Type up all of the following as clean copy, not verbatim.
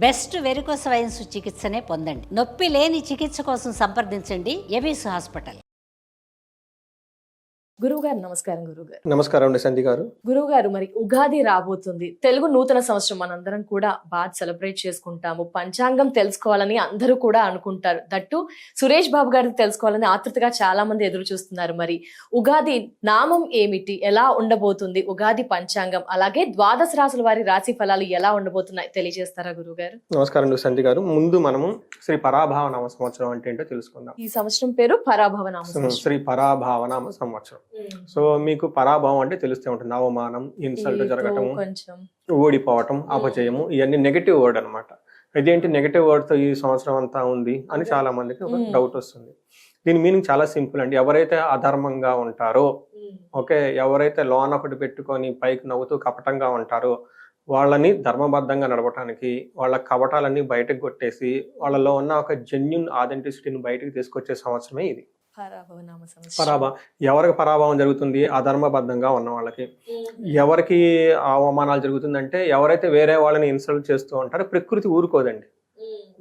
Best varicose wines చికిత్సనే పొందండి. నొప్పి లేని చికిత్స కోసం సంప్రదించండి ఎబిస్ హాస్పిటల్. గురువుగారు నమస్కారం. గురువుగారు నమస్కారం అండి సంధి గారు. గురువుగారు, మరి ఉగాది రాబోతుంది. తెలుగు నూతన సంవత్సరం మనందరం కూడా బాగా సెలబ్రేట్ చేసుకుంటాము. పంచాంగం తెలుసుకోవాలని అందరూ కూడా అనుకుంటారు. దట్టు సురేష్ బాబు గారిని తెలుసుకోవాలని ఆతృతగా చాలా మంది ఎదురు చూస్తున్నారు. మరి ఉగాది నామం ఏమిటి, ఎలా ఉండబోతుంది, ఉగాది పంచాంగం, అలాగే ద్వాదశ రాశుల వారి రాశి ఫలాలు ఎలా ఉండబోతున్నాయి తెలియజేస్తారా గురువుగారు? నమస్కారం అండి సంధి గారు. ముందు మనము శ్రీ పరాభావ నామ సంవత్సరం అంటే ఏంటో తెలుసుకుందాం. ఈ సంవత్సరం పేరు పరాభవ నామ సంవత్సరం. శ్రీ పరాభావ నామ సంవత్సరం. సో మీకు పరాభావం అంటే తెలుస్తూ ఉంటుంది. అవమానం, ఇన్సల్ట్ జరగటము, కొంచెం ఓడిపోవటం, అపజయము, ఇవన్నీ నెగటివ్ వర్డ్ అనమాట. ఇదేంటి నెగటివ్ వర్డ్ తో ఈ సంవత్సరం అంతా ఉంది అని చాలా మందికి ఒక డౌట్ వస్తుంది. దీని మీనింగ్ చాలా సింపుల్ అండి. ఎవరైతే అధర్మంగా ఉంటారో, ఓకే, ఎవరైతే లోన్ ఒకటి పెట్టుకొని పైకి నవ్వుతూ కపటంగా ఉంటారో వాళ్ళని ధర్మబద్ధంగా నడపడానికి, వాళ్ళ కపటాలన్నీ బయటకు కొట్టేసి వాళ్ళలో ఉన్న ఒక జెన్యున్ ఆథెంటిసిటీని బయటకు తీసుకొచ్చే సంవత్సరమే ఇది పరాభవ నామ సంవత్సరం. పరాభావం. ఎవరికి పరాభావం జరుగుతుంది? అధర్మబద్ధంగా ఉన్న వాళ్ళకి. ఎవరికి అవమానాలు జరుగుతుందంటే ఎవరైతే వేరే వాళ్ళని ఇన్సల్ట్ చేస్తూ ఉంటారో ప్రకృతి ఊరుకోదండి.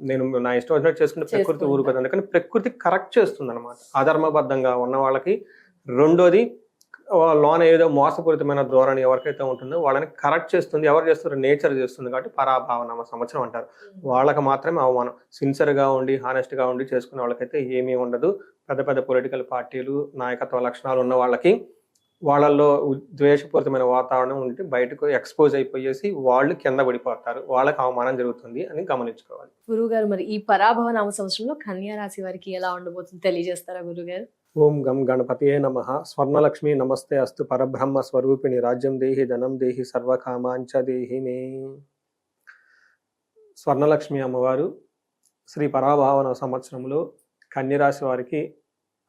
నేను నా ఇష్టం వచ్చినట్టు చేసుకుంటే ప్రకృతి ఊరుకోదు. అందుకని ప్రకృతి కరెక్ట్ చేస్తుంది అనమాట అధర్మబద్ధంగా ఉన్న వాళ్ళకి. రెండోది, లోన ఏదో మోసపూరితమైన ధోరణి ఎవరికైతే ఉంటుందో వాళ్ళని కరెక్ట్ చేస్తుంది. ఎవరు చేస్తారు? నేచర్ చేస్తుంది. కాబట్టి పరాభావనామ సంవత్సరం అంటారు. వాళ్ళకి మాత్రమే అవమానం. సిన్సియర్గా ఉండి హానెస్ట్గా ఉండి చేసుకునే వాళ్ళకైతే ఏమీ ఉండదు. పెద్ద పెద్ద పొలిటికల్ పార్టీలు, నాయకత్వ లక్షణాలు ఉన్న వాళ్ళకి వాళ్ళల్లో ద్వేషపూరితమైన వాతావరణం ఉంటే బయటకు ఎక్స్పోజ్ అయిపోయేసి వాళ్ళు కింద పడిపోతారు. వాళ్ళకి అవమానం జరుగుతుంది అని గమనించుకోవాలి. గురువుగారు, మరి ఈ పరాభవ నామ సంవత్సరంలో కన్యా రాశి వారికి ఎలా ఉండబోతుంది తెలియజేస్తారా గురుగారు? ఓం గం గణపతియే నమః. స్వర్ణలక్ష్మి నమస్తే అస్తు. పరబ్రహ్మ స్వరూపిణి. రాజ్యం దేహి ధనం దేహి సర్వకామాంచ దేహి మే. స్వర్ణలక్ష్మి అమ్మవారు శ్రీ పరాభావన సంవత్సరంలో కన్యరాశి వారికి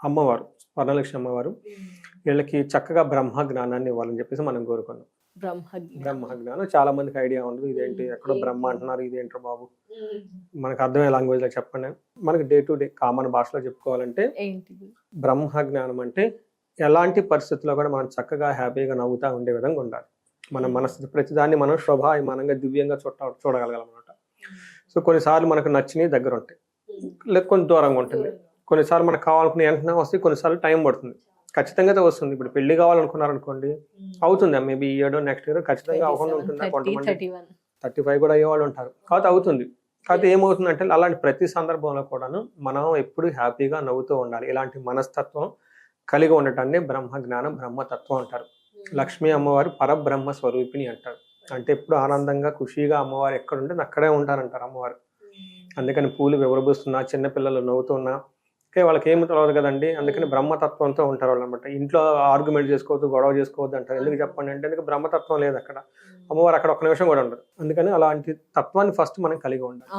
అమ్మవారు, స్వర్ణలక్ష్మి అమ్మవారు, వీళ్ళకి చక్కగా బ్రహ్మ జ్ఞానాన్ని ఇవ్వాలని చెప్పేసి మనం కోరుకున్నాం. బ్రహ్మ జ్ఞానం చాలా మందికి ఐడియా ఉండదు. ఇదేంటి, ఎక్కడో బ్రహ్మ అంటున్నారు, ఇదేంటో బాబు, మనకు అర్థమయ్యే లాంగ్వేజ్ లో చెప్పండి. మనకి డే టు డే కామన్ భాషలో చెప్పుకోవాలంటే బ్రహ్మ జ్ఞానం అంటే ఎలాంటి పరిస్థితుల్లో కూడా మనం చక్కగా హ్యాపీగా నవ్వుతా ఉండే విధంగా ఉండాలి. మన మనసు ప్రతిదాన్ని మనం శోభాయమానంగా దివ్యంగా చూడగలగాలి అనమాట. సో కొన్నిసార్లు మనకు నచ్చినవి దగ్గర ఉంటాయి, లేక కొంచెం దూరంగా ఉంటుంది. కొన్నిసార్లు మనకు కావాలనుకునే వెంటనే వస్తే, కొన్నిసార్లు టైం పడుతుంది. ఖచ్చితంగా అయితే వస్తుంది. ఇప్పుడు పెళ్లి కావాలనుకున్నారు అనుకోండి, అవుతుంది. మేబీ ఈ ఇయర్ నెక్స్ట్ ఇయర్ ఖచ్చితంగా అవ్వకుండా ఉంటుంది. కొంతమంది 35 కూడా అయ్యే వాళ్ళు ఉంటారు. కాకపోతే అవుతుంది. కాకపోతే ఏమవుతుందంటే అలాంటి ప్రతి సందర్భంలో కూడాను మనం ఎప్పుడు హ్యాపీగా నవ్వుతూ ఉండాలి. ఇలాంటి మనస్తత్వం కలిగి ఉండటాన్ని బ్రహ్మ జ్ఞానం, బ్రహ్మతత్వం అంటారు. లక్ష్మీ అమ్మవారు పరబ్రహ్మ స్వరూపిణి అంటారు. అంటే ఎప్పుడు ఆనందంగా ఖుషీగా అమ్మవారు ఎక్కడ ఉంటే అక్కడే ఉంటారంటారు అమ్మవారు. అందుకని పూలు వివరబూస్తున్నా, చిన్నపిల్లలు నవ్వుతున్నా వాళ్ళకి ఏమి తెలియదు కదండి. అందుకని బ్రహ్మతత్వంతో ఉంటారు వాళ్ళు అనమాట. ఇంట్లో ఆర్గ్యుమెంట్ చేసుకోవద్దు, గొడవ చేసుకోవద్దు అంటారు. ఎందుకు చెప్పండి అంటే, ఎందుకు బ్రహ్మతత్వం లేదు అక్కడ. అమ్మవారు అక్కడ ఒక్క నిమిషం కూడా ఉండదు. అందుకని అలాంటి తత్వాన్ని ఫస్ట్ మనం కలిగి ఉండాలి.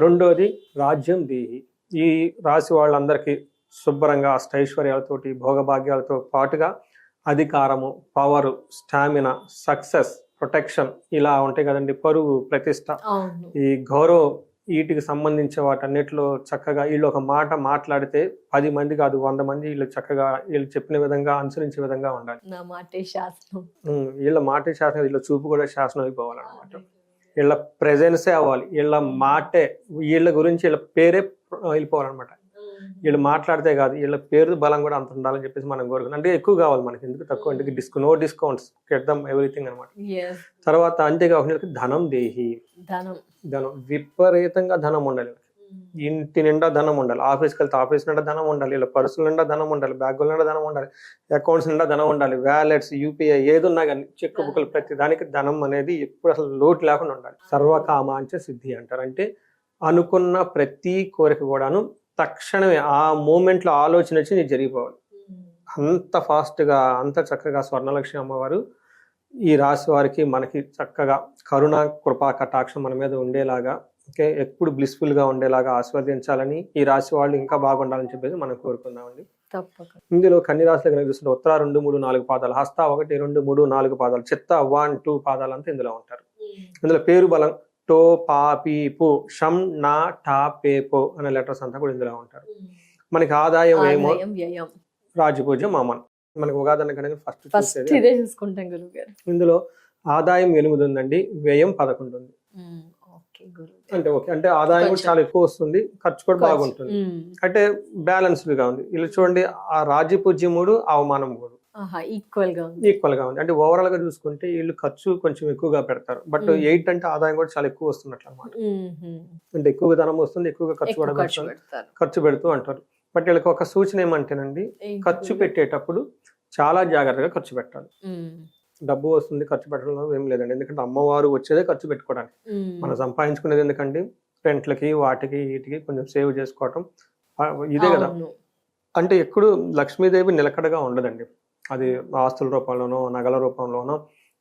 రెండోది, రాజ్యం దేహి. ఈ రాశి వాళ్ళందరికీ శుభ్రంగా అష్టైశ్వర్యాలతోటి, భోగభాగ్యాలతో పాటుగా అధికారము, పవరు, స్టామినా, సక్సెస్, ప్రొటెక్షన్ ఇలా ఉంటాయి కదండి. పరువు, ప్రతిష్ట, ఈ గౌరవం, వీటికి సంబంధించే వాటన్నిటిలో చక్కగా వీళ్ళు ఒక మాట మాట్లాడితే 10 మంది కాదు 100 మంది వీళ్ళు చక్కగా వీళ్ళు చెప్పిన విధంగా అనుసరించే విధంగా ఉండాలి. వీళ్ళ మాటే శాసనం, వీళ్ళ చూపు కూడా శాసనం అయిపోవాలన్నమాట. వీళ్ళ ప్రెజెన్సే అవ్వాలి. వీళ్ళ మాటే, వీళ్ళ గురించి వీళ్ళ పేరే వెళ్ళిపోవాలన్నమాట. వీళ్ళు మాట్లాడితే కాదు, వీళ్ళ పేరు బలం కూడా అంత ఉండాలని చెప్పేసి మనం కోరుకున్నాం. అంటే ఎక్కువ కావాలి మనకి, ఎందుకు తక్కువ, ఎందుకు no discounts, get them everything అనమాట. తర్వాత అంతేకాకుండా ధనం దేహి. ధనం విపరీతంగా ధనం ఉండాలి. ఇంటి నిండా ధనం ఉండాలి. ఆఫీస్కి వెళ్తే ఆఫీస్ నిండా ధనం ఉండాలి. ఇలా పర్సుల నిండా ధనం ఉండాలి, బ్యాగుల నిండా ధనం ఉండాలి, అకౌంట్స్ నిండా ధనం ఉండాలి, వ్యాలెట్స్, యూపీఐ ఏది ఉన్నా కానీ, చెక్ బుక్లు, ప్రతి దానికి ధనం అనేది ఎప్పుడు అసలు లోటు లేకుండా ఉండాలి. సర్వకామాంచ సిద్ధి అంటారు. అంటే అనుకున్న ప్రతి కోరిక కూడాను తక్షణమే ఆ మూమెంట్ లో ఆలోచన వచ్చి నీకు జరిగిపోవాలి. అంత ఫాస్ట్ గా, అంత చక్కగా స్వర్ణలక్ష్మి అమ్మవారు ఈ రాశి వారికి, మనకి చక్కగా కరుణ, కృపా కటాక్షం మన మీద ఉండేలాగా, ఓకే, ఎప్పుడు బ్లిస్ఫుల్ గా ఉండేలాగా ఆస్వాదించాలని, ఈ రాశి వాళ్ళు ఇంకా బాగుండాలని చెప్పేసి మనం కోరుకుందామండి. ఇందులో కన్ని రాశులు కనుక చూస్తుంటే ఉత్తర 2, 3, 4 పాదాలు, హస్త 1, 2, 3, 4 పాదాలు, చిత్త 1, 2 పాదాలు అంతా ఇందులో ఉంటారు. ఇందులో పేరు బలం టో, పా, పీ, పు, షం, నా, టా, పే, పో అనే లెటర్స్ అంతా కూడా ఇందులో ఉంటారు. మనకి ఆదాయం ఏమో రాజపూజ్యం మామన్. మనకి ఉగాది కనుక ఫస్ట్ చూసుకుంటాం. ఇందులో ఆదాయం 8 ఉందండి, వ్యయం 11 ఉంది. ఓకే గురువు అంటే ఓకే, అంటే ఆదాయం కూడా కొంచెం. చాలా ఎక్కువ వస్తుంది, ఖర్చు కూడా బాగుంటుంది, అంటే బ్యాలెన్స్డ్ గా ఉంది. ఇలా చూడండి, ఆ రాజ్యపూజ్యం 3, అవమానం 3 ఈక్వల్ గా ఉంది. ఈక్వల్ గా ఉంది. అంటే ఓవరాల్ గా చూసుకుంటే వీళ్ళు ఖర్చు కొంచెం ఎక్కువగా పెడతారు, బట్ 8 అంటే ఆదాయం కూడా చాలా ఎక్కువ వస్తున్నట్లు అనమాట. అంటే ఎక్కువగా ధనం వస్తుంది, ఎక్కువగా ఖర్చు ఎక్కువ కూడా ఖర్చు పెడతారు, పెడతారు. ఖర్చు పెడుతూ అంటారు. బట్ వీళ్ళకి ఒక సూచన ఏమంటేనండి, ఏంటి ఖర్చు గురువు? పెట్టేటప్పుడు చాలా జాగ్రత్తగా ఖర్చు పెట్టాలి. ఉమ్, డబ్బు వస్తుంది, ఖర్చు పెట్టడంలో ఏం లేదండి, ఎందుకంటే అమ్మవారు వచ్చేదే ఖర్చు పెట్టుకోవడానికి. ఉమ్, మనం సంపాదించుకునేది ఎందుకండి, రెంట్లకి వాటికి వీటికి కొంచెం సేవ్ చేసుకోవటం, ఇదే కదా. అవును. అంటే ఎప్పుడు లక్ష్మీదేవి నిలకడగా ఉండదండి, అది ఆస్తుల రూపంలోనో, నగల రూపంలోనో,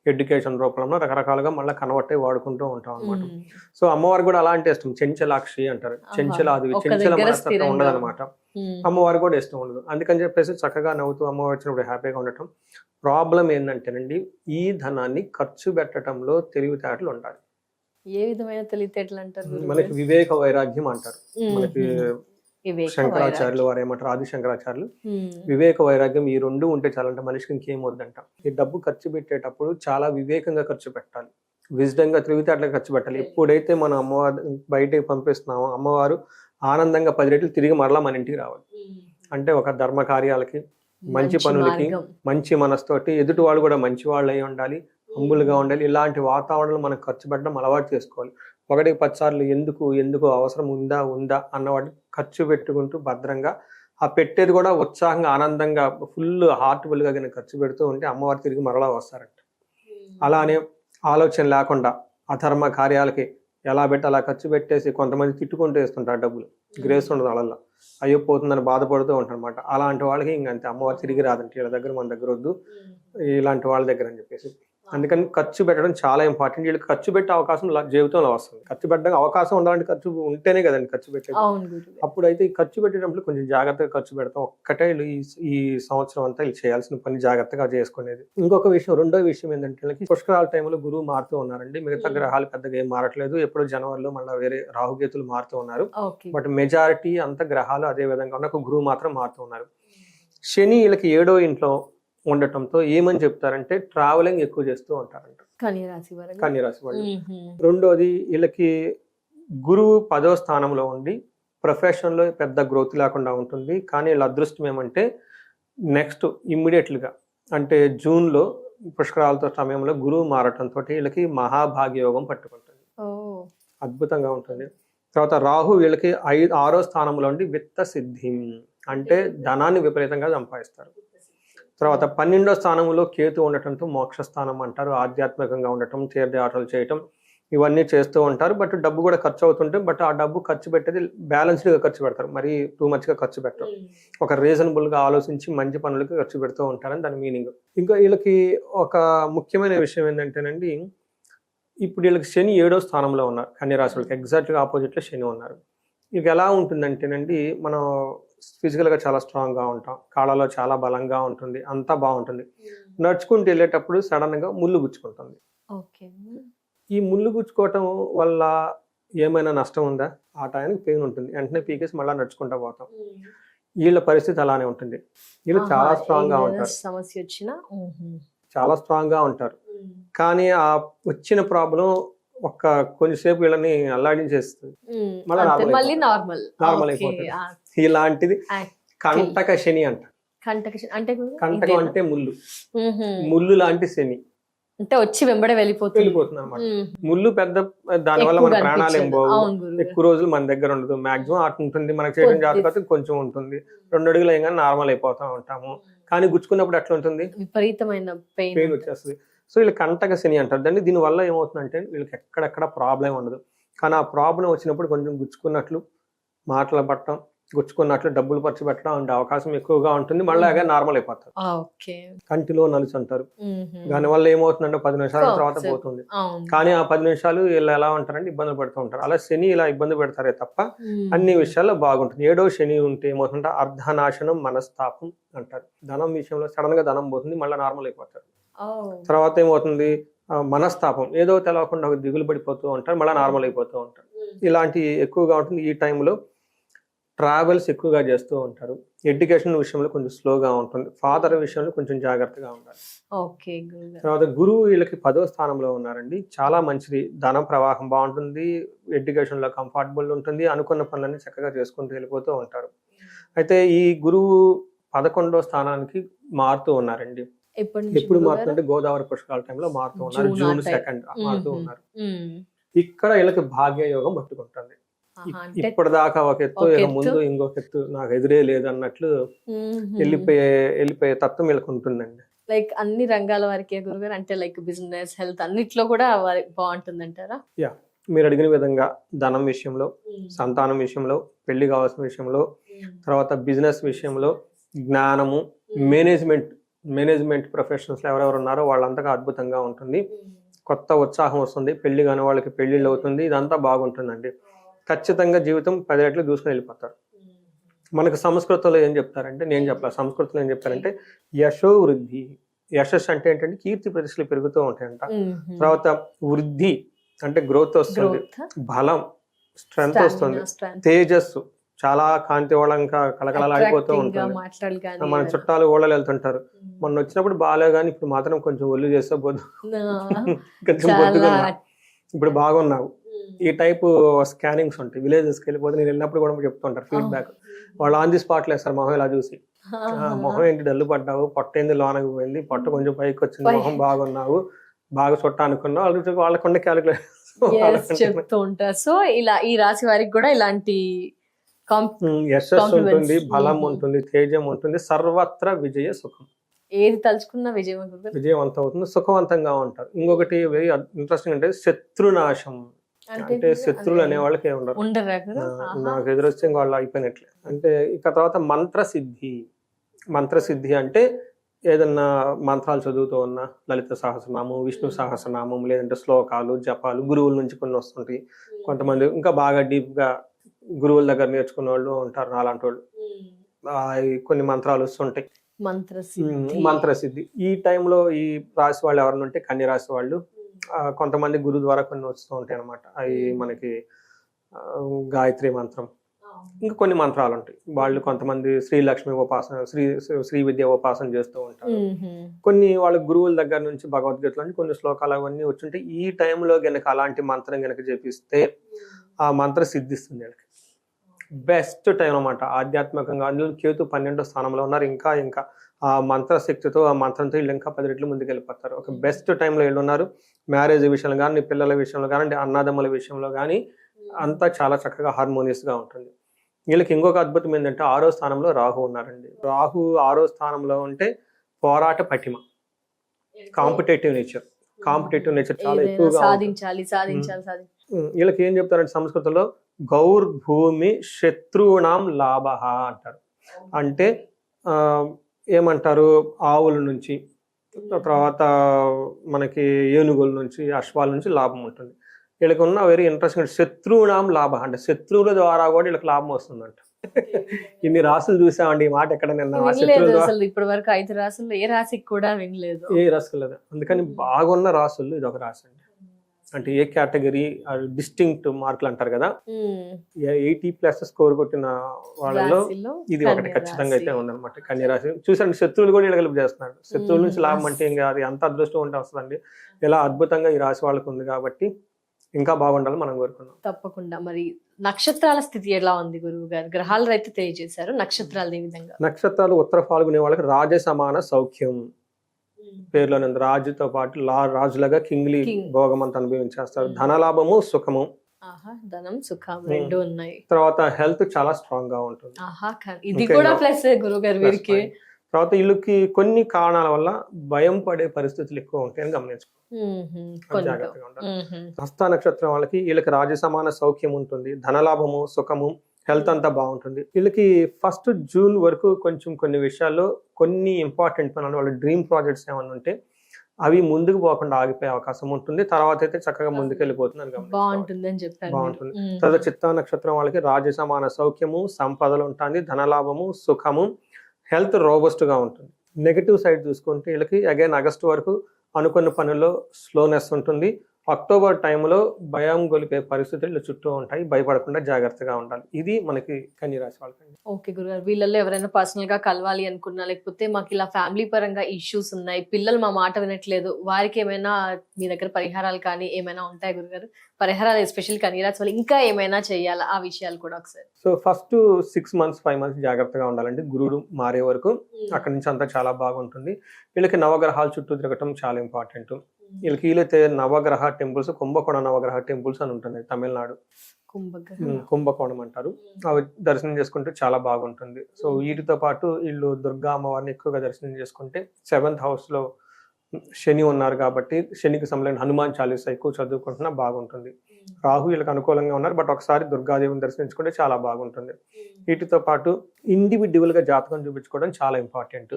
ఎడ్యుకేషన్ రూపంలో రకరకాలుగా మళ్ళీ కన్వర్ట్ అయ్యి వాడుకుంటూ ఉంటాం అనమాట. ఉమ్, సో అమ్మవారు కూడా అలాంటి ఇష్టం, చెంచలాక్షి అంటారు, చెంచలాది, ఒక చెంచల దగ్గర మనస్తత్వం స్థిరంగా ఉండదన్నమాట. ఉమ్, అమ్మవారు కూడా ఇష్టం ఉండదు, అందుకని చెప్పేసి చక్కగా నవ్వుతూ అమ్మవారు వచ్చినప్పుడు హ్యాపీగా ఉండటం. ప్రాబ్లం ఏంటంటేనండి, ఈ ధనాన్ని ఖర్చు పెట్టడంలో తెలివితేటలు ఉండాలి. ఏ విధమైన తెలివితేటలు అంటారు గురువు మనకి గారు? వివేక వైరాగ్యం అంటారు. ఉమ్, మనకి వివేక శంకరాచార్యులు వారు ఏమంటారు, ఆది శంకరాచార్యులు ఉమ్, వివేక వైరాగ్యం ఈ 2 ఉంటే చాలంటే మనిషికి ఇంకేం వద్దంట. ఈ డబ్బు ఖర్చు పెట్టేటప్పుడు చాలా వివేకంగా ఖర్చు పెట్టాలి, విజ్డంగా, తెలివితేటలుగా ఖర్చు పెట్టాలి. ఎప్పుడైతే మనం అమ్మవారు బయటికి పంపిస్తున్నామో అమ్మవారు ఆనందంగా 10 రెట్లు తిరిగి మరలా మన ఇంటికి రావాలి. అంటే ఒక ధర్మ కార్యాలకి, మంచి పనులకి, మార్గం. మంచి మనస్తోటి, ఎదుటి వాళ్ళు కూడా మంచి వాళ్ళు అయి ఉండాలి, హంబుల్గా ఉండాలి. ఇలాంటి వాతావరణంలో మనం ఖర్చు పెట్టడం అలవాటు చేసుకోవాలి. 1కి 10 సార్లు ఎందుకు అవసరం ఉందా అన్న వాటిని ఖర్చు పెట్టుకుంటూ భద్రంగా, ఆ పెట్టేది కూడా ఉత్సాహంగా, ఆనందంగా, ఫుల్ హార్ట్ఫుల్గా కనుక ఖర్చు పెడుతూ ఉంటే అమ్మవారు తిరిగి మరలా వస్తారంట. అలానే ఆలోచన లేకుండా అధర్మ కార్యాలకి ఎలా పెట్టి అలా ఖర్చు పెట్టేసి కొంతమంది తిట్టుకుంటూ వేస్తుంటారు డబ్బులు, గ్రేస్ ఉండదు వాళ్ళల్లో, అయ్యో పోతుందని బాధపడుతూ ఉంటారు అనమాట. అలాంటి వాళ్ళకి ఇంకంతే, అమ్మవారు తిరిగి రాదంటే వీళ్ళ దగ్గర, మన దగ్గర వద్దు ఇలాంటి వాళ్ళ దగ్గర అని చెప్పేసి. అందుకని ఖర్చు పెట్టడం చాలా ఇంపార్టెంట్. వీళ్ళకి ఖర్చు పెట్టే అవకాశం జీవితంలో వస్తుంది. ఖర్చు పెట్టడానికి అవకాశం ఉండాలంటే ఖర్చు ఉంటేనే కదండి ఖర్చు పెట్టేది. అవును గురువు. అప్పుడైతే ఈ ఖర్చు పెట్టేటప్పుడు కొంచెం జాగ్రత్తగా ఖర్చు పెడతాం. ఒక్కటే వీళ్ళు ఈ సంవత్సరం అంతా వీళ్ళు చేయాల్సిన పని జాగ్రత్తగా చేసుకునేది. ఇంకొక విషయం, రెండో విషయం ఏంటంటే వీళ్ళకి పుష్కరాల టైంలో గురువు మారుతూ ఉన్నారండి. మిగతా గ్రహాలు పెద్దగా ఏం మారట్లేదు, ఎప్పుడో జనవరిలో మళ్ళీ వేరే రాహుకేతులు మారుతూ ఉన్నారు. ఓకే. బట్ మెజారిటీ అంత గ్రహాలు అదే విధంగా ఉన్న, ఒక గురువు మాత్రం మారుతూ ఉన్నారు. శని వీళ్ళకి 7వ ఇంట్లో ఉండటంతో ఏమని చెప్తారంటే ట్రావెలింగ్ ఎక్కువ చేస్తూ ఉంటారంట కన్య రాశి వారు. కన్య రాశి వాళ్ళు. ఉహుం. రెండోది, వీళ్ళకి గురువు 10వ స్థానంలో ఉండి ప్రొఫెషన్ లో పెద్ద గ్రోత్ లేకుండా ఉంటుంది. కానీ వీళ్ళ అదృష్టం ఏమంటే నెక్స్ట్ ఇమ్మీడియట్లుగా అంటే జూన్లో పుష్కరాలతో సమయంలో గురువు మారటంతో వీళ్ళకి మహాభాగ్యయోగం పట్టుకుంటుంది, ఓ, అద్భుతంగా ఉంటుంది. తర్వాత రాహు వీళ్ళకి 6వ స్థానంలో ఉండి విత్త సిద్ధి, అంటే ధనాన్ని విపరీతంగా సంపాదిస్తారు. తర్వాత 12వ స్థానంలో కేతు ఉండటంతో మోక్ష స్థానం అంటారు, ఆధ్యాత్మికంగా ఉండటం, తీర్థయాత్రలు చేయటం, ఇవన్నీ చేస్తూ ఉంటారు. బట్ డబ్బు కూడా ఖర్చు అవుతుంటే, బట్ ఆ డబ్బు ఖర్చు పెట్టేది బ్యాలెన్స్డ్గా ఖర్చు పెడతారు, మరి టూ మచ్గా ఖర్చు పెట్టరు. ఒక రీజనబుల్గా ఆలోచించి మంచి పనులకి ఖర్చు పెడుతూ ఉంటారని దాని మీనింగ్. ఇంకా వీళ్ళకి ఒక ముఖ్యమైన విషయం ఏంటంటేనండి, ఇప్పుడు వీళ్ళకి శని 7వ స్థానంలో ఉన్నారు, కన్య రాశి వాళ్ళకి ఎగ్జాక్ట్గా ఆపోజిట్లో శని ఉన్నారు. ఇక ఎలా ఉంటుందంటేనండి, మనం ఫిజికల్గా చాలా స్ట్రాంగ్గా ఉంటాం, కాళ్ళలో చాలా బలంగా ఉంటుంది, అంతా బాగుంటుంది. నడుచుకుంటూ వెళ్ళేటప్పుడు సడన్గా ముళ్ళు గుచ్చుకుంటుంది. ఓకే. ఈ ముళ్ళు గుచ్చుకోవటం వల్ల ఏమైనా నష్టం ఉందా? ఆ టైంకి పెయిన్ ఉంటుంది, వెంటనే పీకేసి మళ్ళీ నడుచుకుంటూ పోతాం. వీళ్ళ పరిస్థితి అలానే ఉంటుంది. వీళ్ళు చాలా స్ట్రాంగ్గా ఉంటారు, సమస్య వచ్చినా చాలా స్ట్రాంగ్గా ఉంటారు. కానీ ఆ వచ్చిన ప్రాబ్లం ఒక్క కొంచెంసేపు వీళ్ళని అల్లాడించేస్తుంది, మళ్ళీ నార్మల్ అయిపోతుంది. ఇలాంటిది కంటక శని అంట. కంటకం అంటే ముళ్ళు, ముళ్ళు లాంటి శని అంటే వచ్చి వెంబడే వెళ్ళిపోతుంది అనమాట. ముళ్ళు పెద్ద, దానివల్ల మన ప్రాణాలు ఏం పోవు, ఎక్కువ రోజులు మన దగ్గర ఉండదు, మాక్సిమం అటు ఉంటుంది. మనకు చేయడం జాతకం కొంచెం ఉంటుంది, 2 అడుగులు అయ్యగానే నార్మల్ అయిపోతా ఉంటాము. కానీ గుచ్చుకున్నప్పుడు ఎట్లా ఉంటుంది, విపరీతమైన పెయిన్ వచ్చేస్తుంది. సో వీళ్ళు కంటక శని అంటారు దాన్ని. దీనివల్ల ఏమవుతుందంటే వీళ్ళకి ఎక్కడెక్కడ ప్రాబ్లం ఉండదు, కానీ ఆ ప్రాబ్లం వచ్చినప్పుడు కొంచెం గుచ్చుకున్నట్లు మాటలు పట్టడం, గుచ్చుకున్నట్లు డబ్బులు ఖర్చు పెట్టడం అంటే అవకాశం ఎక్కువగా ఉంటుంది. మళ్ళీ నార్మల్ అయిపోతారు. కంటిలో నలుసు అంటారు, దానివల్ల ఏమవుతుందంటే 10 నిమిషాల తర్వాత పోతుంది. కానీ ఆ 10 నిమిషాలు వీళ్ళు ఎలా ఉంటారంటే ఇబ్బంది పడుతూ ఉంటారు. అలా శని ఇలా ఇబ్బంది పెడతారే తప్ప అన్ని విషయాల్లో బాగుంటుంది. 7వ శని ఉంటే ఏమవుతుందంటే అర్ధనాశనం, మనస్తాపం అంటారు. ధనం విషయంలో సడన్ గా ధనం పోతుంది, మళ్ళీ నార్మల్ అయిపోతారు. తర్వాత ఏమవుతుంది, మనస్తాపం, ఏదో తెలవకుండా ఒక దిగులు పడిపోతూ ఉంటారు, మళ్ళీ నార్మల్ అయిపోతూ ఉంటారు. ఇలాంటి ఎక్కువగా ఉంటుంది. ఈ టైంలో ట్రావెల్స్ ఎక్కువగా చేస్తూ ఉంటారు. ఎడ్యుకేషన్ విషయంలో కొంచెం స్లోగా ఉంటుంది. ఫాదర్ విషయంలో కొంచెం జాగ్రత్తగా ఉండాలి. ఓకే గురుగారు. తర్వాత గురువు వీళ్ళకి 10వ స్థానంలో ఉన్నారండి. చాలా మంచిది. ధన ప్రవాహం బాగుంటుంది. ఎడ్యుకేషన్లో కంఫర్టబుల్ ఉంటుంది. అనుకున్న పనులన్నీ చక్కగా చేసుకుంటూ వెళ్ళిపోతూ ఉంటారు. అయితే ఈ గురువు 11వ స్థానానికి మారుతూ ఉన్నారండి. ఎప్పుడు మారుతుంటే గోదావరి పుష్కరాల టైంలో మారుతూ ఉన్నారు. జూన్ 2 మారుతూ ఉన్నారు. ఇక్కడ వీళ్ళకి భాగ్య యోగం పట్టుకుంటుంది. ఇప్పటిదాకా ఒక ఎత్తు, ముందు ఇంకొక ఎత్తు, నాకు ఎదురే లేదు అన్నట్లు వెళ్ళిపోయే తత్వం వీళ్ళకి ఉంటుందండి. లైక్ అన్ని రంగాల వారికి గురుగారు, అంటే లైక్ బిజినెస్, హెల్త్ అన్నిట్లో కూడా బాగుంటుంది అంటారా? యా, మీరు అడిగిన విధంగా ధనం విషయంలో, సంతానం విషయంలో, పెళ్లి కావాల్సిన విషయంలో, తర్వాత బిజినెస్ విషయంలో, జ్ఞానము, మేనేజ్మెంట్ ప్రొఫెషనల్స్ ఎవరెవరు ఉన్నారో వాళ్ళంతగా అద్భుతంగా ఉంటుంది. కొత్త ఉత్సాహం వస్తుంది. పెళ్లి కాని వాళ్ళకి పెళ్లిళ్ళు అవుతుంది. ఇదంతా బాగుంటుందండి. ఖచ్చితంగా జీవితం 10 రెట్లు దూసుకుని వెళ్ళిపోతారు. మనకు సంస్కృతంలో ఏం చెప్తారంటే, నేను చెప్పాలి, సంస్కృతంలో ఏం చెప్తారంటే యశో వృద్ధి. యశస్సు అంటే ఏంటంటే కీర్తి ప్రతిష్టలు పెరుగుతూ ఉంటాయంట. తర్వాత వృద్ధి అంటే గ్రోత్ వస్తుంది, బలం, స్ట్రెంగ్త్ వస్తుంది, తేజస్సు, చాలా కాంతి వాళ్ళంకా కలకలలాడిపోతూ ఉంటుంది. మన చుట్టాలు ఓళ్ళలు వెళ్తుంటారు. మొన్న వచ్చినప్పుడు బాగా, కానీ ఇప్పుడు మాత్రం కొంచెం ఒళ్ళు చేస్తే కొంచెం బొద్దుగా, ఇప్పుడు బాగున్నావు. ఈ టైపు స్కానింగ్స్ ఉంటాయి. విలేజెస్కి వెళ్ళిపోతే నేను వెళ్ళినప్పుడు కూడా చెప్తుంటారు ఫీడ్బ్యాక్. వాళ్ళు ఆన్ ది స్పాట్ లేస్తారు మొహం ఇలా చూసి, మొహం ఏంటి డల్లు పడ్డావు, పొట్ట ఏంది లోనకి పోయింది, పొట్ట కొంచెం పైకి వచ్చింది, మొహం బాగున్నావు, బాగా చుట్ట అనుకున్నావు, వాళ్ళకుండా క్యాలిక్యులేషన్ చెప్తూ ఉంటారు. సో ఇలా ఈ రాశి వారికి కూడా ఇలాంటి యశస్సు ఉంటుంది, బలం ఉంటుంది, తేజం ఉంటుంది, సర్వత్ర విజయ సుఖం. ఏది తలుచుకున్నా విజయవంతం అవుతుంది, సుఖవంతంగా ఉంటారు. ఇంకొకటి వెరీ ఇంట్రెస్టింగ్ అంటే శత్రునాశం. అంటే శత్రువులు అనే వాళ్ళకి ఉండరు, నాకు ఎదురొస్తే వాళ్ళు అయిపోయినట్లే. అంటే ఇక తర్వాత మంత్రసిద్ధి అంటే ఏదన్నా మంత్రాలు చదువుతూ ఉన్నా, లలిత సహస్రనామం, విష్ణు సహస్రనామం, లేదంటే శ్లోకాలు, జపాలు గురువుల నుంచి కొన్ని వస్తుంటాయి. కొంతమంది ఇంకా బాగా డీప్ గా గురువుల దగ్గర నేర్చుకున్న వాళ్ళు ఉంటారు, అలాంటి వాళ్ళు. కొన్ని మంత్రాలు వస్తుంటాయి. మంత్రసిద్ధి ఈ టైంలో ఈ రాశి వాళ్ళు ఎవరైనా ఉంటే, కన్య రాశి వాళ్ళు, కొంతమంది గురువు ద్వారా కొన్ని వస్తూ ఉంటాయి అనమాట. అవి మనకి గాయత్రి మంత్రం, ఇంకా కొన్ని మంత్రాలు ఉంటాయి. వాళ్ళు కొంతమంది శ్రీలక్ష్మి ఉపాసన, శ్రీ విద్య ఉపాసన చేస్తూ ఉంటారు. కొన్ని వాళ్ళ గురువుల దగ్గర నుంచి, భగవద్గీతలో నుంచి కొన్ని శ్లోకాలు అవన్నీ వచ్చుంటాయి. ఈ టైంలో గనక అలాంటి మంత్రం గనక జపిస్తే ఆ మంత్రం సిద్ధిస్తుంది. వీళ్ళకి బెస్ట్ టైం అనమాట ఆధ్యాత్మికంగా. అందులో కేతు 12వ స్థానంలో ఉన్నారు. ఇంకా ఆ మంత్రశక్తితో, ఆ మంత్రంతో వీళ్ళు ఇంకా 10 రెట్లు ముందుకు వెళ్ళిపోతారు. ఒక బెస్ట్ టైంలో వీళ్ళు ఉన్నారు. మ్యారేజ్ విషయంలో కానీ, పిల్లల విషయంలో కానీ, అన్నదమ్ముల విషయంలో కానీ అంతా చాలా చక్కగా హార్మోనియస్ గా ఉంటుంది. వీళ్ళకి ఇంకొక అద్భుతం ఏంటంటే 6వ స్థానంలో రాహు ఉన్నారండి. రాహు 6వ స్థానంలో ఉంటే పోరాట పటిమ, కాంపిటేటివ్ నేచర్ చాలా ఎక్కువగా సాధించాలి. వీళ్ళకి ఏం చెప్తారంటే సంస్కృతంలో గౌర్భూమి శత్రువునాం లాభ అంటారు. అంటే ఏమంటారు, ఆవుల నుంచి, తర్వాత మనకి ఏనుగుల నుంచి, అశ్వాల నుంచి లాభం ఉంటుంది. వీళ్ళకి ఉన్న వెరీ ఇంట్రెస్టింగ్ శత్రువునాం లాభ అంటే శత్రువుల ద్వారా కూడా వీళ్ళకి లాభం వస్తుందంట. ఇన్ని రాసులు చూసామండి, ఈ మాట ఎక్కడ నిన్న ఇప్పటి వరకు 5 రాసుల్లో ఏ రాశికి కూడా వినలేదు, ఏ రాశికి లేదు. అందుకని బాగున్న రాసుల్లో ఇది ఒక రాశి అండి. అంటే ఏ కేటగిరీ డిస్టింక్ట్ మార్కులు అంటారు కదా, 80+ స్కోర్ కొట్టిన వాళ్ళలో ఇది ఒకటి ఖచ్చితంగా అయితే ఉందన్నమాట. కన్య రాశి చూసండి, శత్రువులు కూడా ఇళ్ళగలుపు చేస్తున్నాడు. శత్రువుల నుంచి లాభం అంటే ఇంకా అది అంత అదృష్టం ఉంటే వస్తుందండి. ఇలా అద్భుతంగా ఈ రాశి వాళ్ళకు ఉంది కాబట్టి ఇంకా బాగుండాలి మనం కోరుకున్నాం. తప్పకుండా. మరి నక్షత్రాల స్థితి ఎలా ఉంది గురువు గారు? గ్రహాలు అయితే తెలియజేశారు, నక్షత్రాలు ఏ విధంగా? నక్షత్రాలు ఉత్తర ఫాల్గునే వాళ్ళకి రాజ సమాన సౌఖ్యం పేర్లోనే ఉంది. రాజుతో పాటు రాజులుగా కింగ్లీ భోగం అంతా అనుభవించేస్తారు. ధనలాభము, సుఖము, ధనం, సుఖం రెండు ఉన్నాయి. తర్వాత హెల్త్ చాలా స్ట్రాంగ్ గా ఉంటుంది. ఇది కూడా ప్లస్ గురువు గారు వీరికి. తర్వాత వీళ్ళకి కొన్ని కారణాల వల్ల భయం పడే పరిస్థితులు ఎక్కువ ఉంటాయని గమనించుకోవాలి, జాగ్రత్తగా ఉండాలి. హస్త నక్షత్రం వాళ్ళకి వీళ్ళకి రాజ సమాన సౌఖ్యం ఉంటుంది, ధనలాభము, సుఖము, హెల్త్ అంతా బాగుంటుంది. వీళ్ళకి 1 జూన్ వరకు కొంచెం కొన్ని విషయాల్లో కొన్ని ఇంపార్టెంట్ పనులు, వాళ్ళ డ్రీమ్ ప్రాజెక్ట్స్ ఏమన్నా ఉంటే అవి ముందుకు పోకుండా ఆగిపోయే అవకాశం ఉంటుంది. తర్వాత అయితే చక్కగా ముందుకు వెళ్ళిపోతుంది, బాగుంటుంది. తర్వాత చిత్తా నక్షత్రం వాళ్ళకి రాజ సమాన సౌఖ్యము, సంపదలు ఉంటుంది, ధనలాభము, సుఖము, హెల్త్ రోబస్ట్ గా ఉంటుంది. నెగటివ్ సైడ్ చూసుకుంటే వీళ్ళకి అగైన్ ఆగస్టు వరకు అనుకున్న పనుల్లో స్లోనెస్ ఉంటుంది, అక్టోబర్ టైంలో భయం గొలిపే పరిస్థితులు చుట్టూ ఉంటాయి, భయపడకుండా జాగ్రత్తగా ఉండాలి. ఇది మనకి కన్యరాశి వాళ్ళకి. ఓకే గురుగారు, వీళ్ళల్లో ఎవరైనా పర్సనల్ గా కలవాలి అనుకున్నా, లేకపోతే మాకు ఇలా ఫ్యామిలీ పరంగా ఇష్యూస్ ఉన్నాయి, పిల్లలు మా మాట వినట్లేదు, వారికి ఏమైనా మీ దగ్గర పరిహారాలు కానీ ఏమైనా ఉంటాయి గురుగారు? పరిహారాలు ఎస్పెషల్ కన్యరాశి వాళ్ళు ఇంకా ఏమైనా చేయాలా, ఆ విషయాలు కూడా ఒకసారి. సో ఫస్ట్ 6 months 5 months జాగ్రత్తగా ఉండాలండి. గురుడు మారే వరకు అక్కడి నుంచి అంతా చాలా బాగుంటుంది. వీళ్ళకి నవగ్రహాల చుట్టూ తిరగటం చాలా ఇంపార్టెంట్. వీళ్ళకి వీలైతే నవగ్రహ టెంపుల్స్, కుంభకోణ నవగ్రహ టెంపుల్స్ అని ఉంటుంది తమిళనాడు, కుంభకోణం అంటారు. అవి దర్శనం చేసుకుంటే చాలా బాగుంటుంది. సో వీటితో పాటు వీళ్ళు దుర్గా అమ్మవారిని ఎక్కువగా దర్శనం చేసుకుంటే 7th house లో శని ఉన్నారు కాబట్టి శనికి సంబంధించిన హనుమాన్ చాలీసా ఎక్కువ చదువుకుంటున్నా బాగుంటుంది. రాహు వీళ్ళకి అనుకూలంగా ఉన్నారు, బట్ ఒకసారి దుర్గాదేవిని దర్శించుకుంటే చాలా బాగుంటుంది. వీటితో పాటు ఇండివిడ్యువల్ గా జాతకం చూపించుకోవడం చాలా ఇంపార్టెంట్.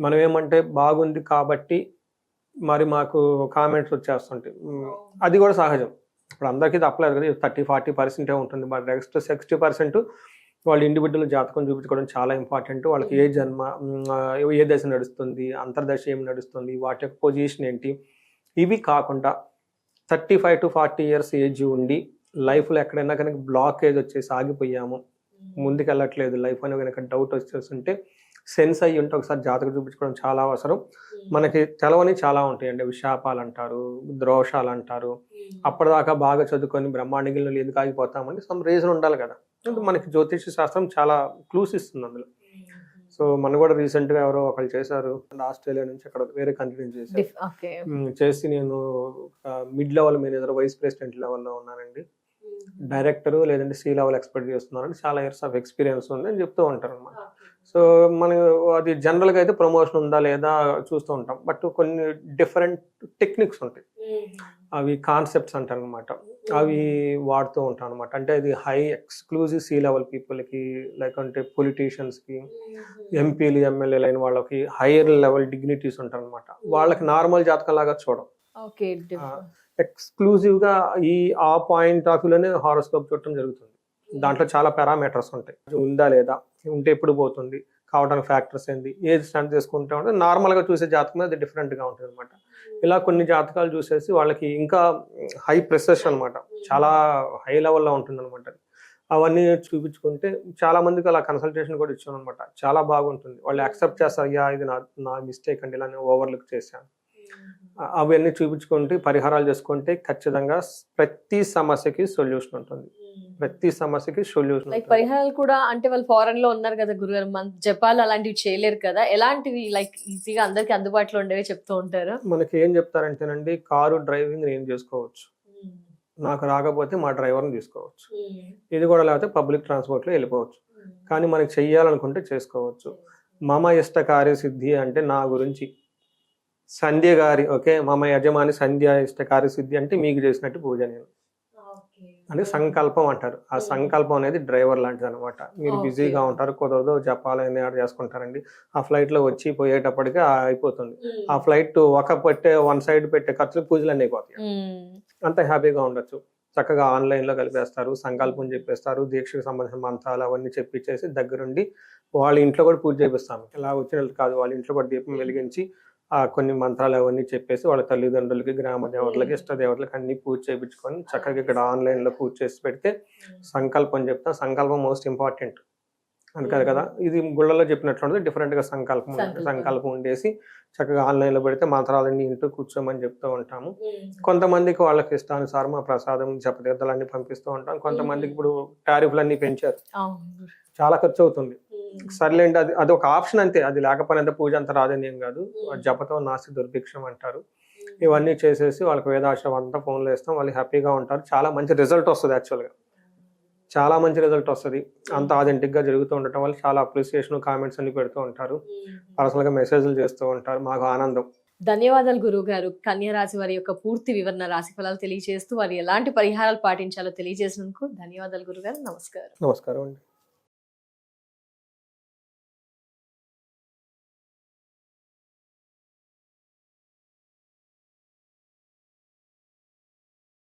మనం ఏమంటే బాగుంది కాబట్టి మరి మాకు కామెంట్స్ వచ్చేస్తుంటాయి, అది కూడా సహజం. ఇప్పుడు అందరికీ తప్పలేదు కదా, 30-40% ఉంటుంది. బట్ నెక్స్ట్ 60% వాళ్ళు ఇండివిడ్యువల్ జాతకం చూపించుకోవడం చాలా ఇంపార్టెంట్. వాళ్ళకి ఏ జన్మ, ఏ దశ నడుస్తుంది, అంతర్దశ ఏం నడుస్తుంది, వాటి యొక్క పొజిషన్ ఏంటి, ఇవి కాకుండా 35 to 40 years ఏజ్ ఉండి లైఫ్లో ఎక్కడైనా కనుక బ్లాకేజ్ వచ్చేసి ఆగిపోయాము, ముందుకు వెళ్ళట్లేదు లైఫ్ అని కనుక డౌట్ వచ్చేస్తుంటే సెన్స్ అయ్యి ఉంటే ఒకసారి జాతకం చూపించుకోవడం చాలా అవసరం. మనకి తెలవని చాలా ఉంటాయండి, విశాపాలు అంటారు, ద్రోషాలు అంటారు. అప్పటిదాకా బాగా చదువుకొని బ్రహ్మాండగిరిలో ఎందుకు ఆగిపోతామండి, సమ్ రీజన్ ఉండాలి కదా. మనకి జ్యోతిష శాస్త్రం చాలా క్లూస్ ఇస్తుంది అందులో. సో మనం కూడా రీసెంట్ గా ఎవరో ఒకళ్ళు చేశారు, ఆస్ట్రేలియా నుంచి అక్కడ వేరే కంట్రీ నుంచి చేసి నేను mid level manager, vice president లెవెల్లో ఉన్నానండి, డైరెక్టర్ లేదంటే C level ఎక్స్పెక్ట్ చేస్తున్నారని, చాలా ఇయర్స్ ఆఫ్ ఎక్స్పీరియన్స్ ఉంది అని చెప్తూ ఉంటారు అన్నమాట. సో మనం అది జనరల్గా అయితే ప్రమోషన్ ఉందా లేదా చూస్తూ ఉంటాం, బట్ కొన్ని డిఫరెంట్ టెక్నిక్స్ ఉంటాయి, అవి కాన్సెప్ట్స్ అంటారు అనమాట, అవి వాడుతూ ఉంటాం అనమాట. అంటే అది హై ఎక్స్క్లూజివ్ C level పీపుల్కి, లేకుంటే పొలిటీషియన్స్కి, ఎంపీలు ఎమ్మెల్యేలు అయిన వాళ్ళకి హైయర్ లెవెల్ డిగ్నిటీస్ ఉంటారు అనమాట. వాళ్ళకి నార్మల్ జాతకం లాగా చూడం, ఎక్స్క్లూజివ్ గా ఆ పాయింట్ ఆఫ్ వ్యూలోనే హారోస్కోప్ చూడటం జరుగుతుంది. దాంట్లో చాలా పారామీటర్స్ ఉంటాయి, ఉందా లేదా, ఉంటే ఎప్పుడు పోతుంది, కావడానికి ఫ్యాక్టర్స్ ఏంది, ఏది స్టాండ్ చేసుకుంటా ఉంటే నార్మల్ గా చూసే జాతకం అది డిఫరెంట్ గా ఉంటుంది అనమాట. ఇలా కొన్ని జాతకాలు చూసేసి వాళ్ళకి ఇంకా హై ప్రెసెస్ అనమాట, చాలా హై లెవెల్లో ఉంటుంది అనమాట. అవన్నీ చూపించుకుంటే చాలా మందికి అలా కన్సల్టేషన్ కూడా ఇచ్చాను అనమాట, చాలా బాగుంటుంది. వాళ్ళు యాక్సెప్ట్ చేస్తారు, అయ్యా ఇది నా మిస్టేక్ అండి, ఇలా నేను ఓవర్లుక్ చేశాను. అవన్నీ చూపించుకుంటే పరిహారాలు చేసుకుంటే ఖచ్చితంగా ప్రతి సమస్యకి సొల్యూషన్ ఉంటుంది, ప్రతి సమస్యకి సొల్యూషన్. లైక్ పరిహారాలు కూడా అంటే వాళ్ళు ఫారెన్ లో ఉన్నారు కదా గురుగారు, మన జపాలు అలాంటివి చేయలేరు కదా, ఎలాంటివి లైక్ ఈజీగా అందరికి అందుబాటులో ఉండేవి చెప్తూ ఉంటారు? మనకి ఏం చెప్తారంటేనండి, కారు డ్రైవింగ్ నేను చేసుకోవచ్చు, నాకు రాకపోతే మా డ్రైవర్ని తీసుకోవచ్చు, ఇది కూడా లేకపోతే పబ్లిక్ ట్రాన్స్పోర్ట్లో వెళ్ళిపోవచ్చు, కానీ మనకి చెయ్యాలనుకుంటే చేసుకోవచ్చు. మమ ఇష్ట కార్యసిద్ధి అంటే నా గురించి సంధ్య గారి, ఓకే, మమ యజమాని సంధ్య ఇష్ట కార్యసిద్ధి అంటే మీకు చేసినట్టు పూజ నేను అంటే సంకల్పం అంటారు. ఆ సంకల్పం అనేది డ్రైవర్ లాంటిది అనమాట. మీరు బిజీగా ఉంటారు, కుదరదు, జపాలని ఆర్డర్ చేసుకుంటారండి, ఆ ఫ్లైట్ లో వచ్చి పోయేటప్పటికి అయిపోతుంది. ఆ ఫ్లైట్ వన్ సైడ్ పెట్టే ఖర్చులు పూజలు అన్నీ అయిపోతాయి, అంత హ్యాపీగా ఉండొచ్చు. చక్కగా ఆన్లైన్ లో కలిపేస్తారు, సంకల్పం చెప్పేస్తారు, దీక్షకు సంబంధించిన మంత్రాలు అవన్నీ చెప్పించేసి దగ్గరుండి వాళ్ళ ఇంట్లో కూడా పూజ చేపిస్తాము. ఇలా వచ్చినట్టు కాదు, వాళ్ళ ఇంట్లో కూడా దీపం వెలిగించి కొన్ని మంత్రాలు అవన్నీ చెప్పేసి వాళ్ళ తల్లిదండ్రులకి, గ్రామ దేవతలకి, ఇష్ట దేవతలకి అన్ని పూజ చేయించుకొని చక్కగా ఇక్కడ ఆన్లైన్ లో పూజ చేసి పెడితే సంకల్పం చెప్తా. సంకల్పం మోస్ట్ ఇంపార్టెంట్ అనుకోదు కదా, ఇది గుళ్ళలో చెప్పినట్లుంటుంది, డిఫరెంట్ గా సంకల్పం ఉండేసి చక్కగా ఆన్లైన్ లో పెడితే మంత్రాలన్నీ ఇంటూ కూర్చోమని చెప్తూ ఉంటాము. కొంతమందికి వాళ్ళకి ఇష్టానుసారం ఆ ప్రసాదం జపతీర్థాలన్నీ పంపిస్తూ ఉంటాం. కొంతమందికి ఇప్పుడు టారిఫ్లన్నీ పెంచారు, చాలా ఖర్చు అవుతుంది, సర్లేండి అది ఒక ఆప్షన్ అంతే, అది లేకపోయినంత పూజ అంత రాదని ఏం కాదు. జపతో నాస్తి దుర్భిక్షం అంటారు. ఇవన్నీ చేసేసి వాళ్ళకి వేదాశ్రమం అంతా ఫోన్లో ఇస్తాం, వాళ్ళు హ్యాపీగా ఉంటారు. చాలా మంచి రిజల్ట్ వస్తుంది, యాక్చువల్గా చాలా మంచి రిజల్ట్ వస్తుంది. అంత ఆథెంటిక్ గా జరుగుతూ ఉండటం వల్ల చాలా అప్రిసియేషన్, కామెంట్స్ అన్ని పెడుతూ ఉంటారు, పర్సనల్ గా మెసేజ్లు చేస్తూ ఉంటారు, మాకు ఆనందం. ధన్యవాదాలు గురువు గారు. కన్యా రాశి వారి యొక్క పూర్తి వివరణ, రాశి ఫలాలు తెలియజేస్తూ వారు ఎలాంటి పరిహారాలు పాటించాలో తెలియజేసినందుకు ధన్యవాదాలు గురుగారు. నమస్కారం. నమస్కారం అండి.